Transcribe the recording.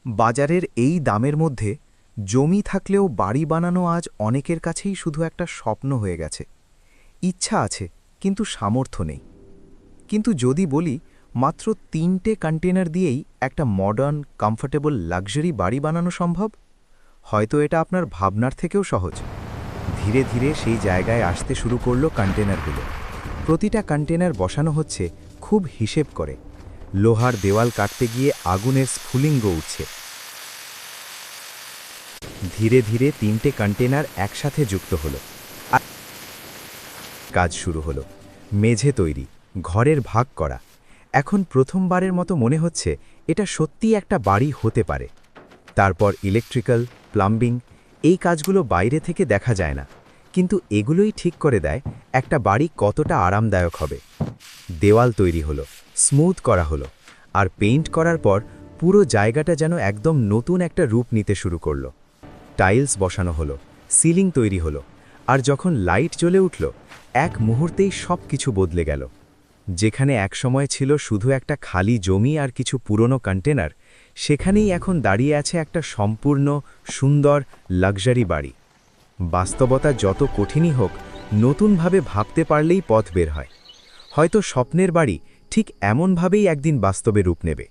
বাজারের এই দামের মধ্যে জমি থাকলেও বাড়ি বানানো আজ অনেকের কাছেই শুধু একটা স্বপ্ন হয়ে গেছে। ইচ্ছা আছে, কিন্তু সামর্থ্য নেই। কিন্তু যদি বলি মাত্র 3টে কন্টেনার দিয়েই একটা মডার্ন, কমফোর্টেবল লাক্সারি বাড়ি বানানো সম্ভব, হয়তো এটা আপনার ভাবনার থেকেও সহজ। ধীরে ধীরে সেই জায়গায় আসতে শুরু করলো কন্টেনারগুলো। প্রতিটা কন্টেনার বসানো হচ্ছে খুব হিসেব করে। লোহার দেওয়াল কাটতে গিয়ে আগুনের স্ফুলিঙ্গ উঠছে। ধীরে ধীরে 3টে কন্টেনার একসাথে যুক্ত হলো। কাজ শুরু হলো। মেঝে তৈরি, ঘরের ভাগ করা। এখন প্রথমবারের মতো মনে হচ্ছে এটা সত্যিই একটা বাড়ি হতে পারে। তারপর ইলেকট্রিক্যাল, প্লাম্বিং, এই কাজগুলো বাইরে থেকে দেখা যায় না, কিন্তু এগুলোই ঠিক করে দেয় একটা বাড়ি কতটা আরামদায়ক হবে। দেওয়াল তৈরি হলো, স্মুথ করা হলো, আর পেইন্ট করার পর পুরো জায়গাটা যেন একদম নতুন একটা রূপ নিতে শুরু করলো। টাইলস বসানো হলো, সিলিং তৈরি হলো, আর যখন লাইট জ্বলে উঠল, এক মুহূর্তেই সব কিছু বদলে গেল। যেখানে একসময় ছিল শুধু একটা খালি জমি আর কিছু পুরনো কন্টেনার, সেখানেই এখন দাঁড়িয়ে আছে একটা সম্পূর্ণ, সুন্দর, লাক্সারি বাড়ি। বাস্তবতা যত কঠিনই হোক, নতুনভাবে ভাবতে পারলেই পথ বের হয়। হয়তো স্বপ্নের বাড়ি ঠিক এমনভাবেই একদিন বাস্তবে রূপ নেবে।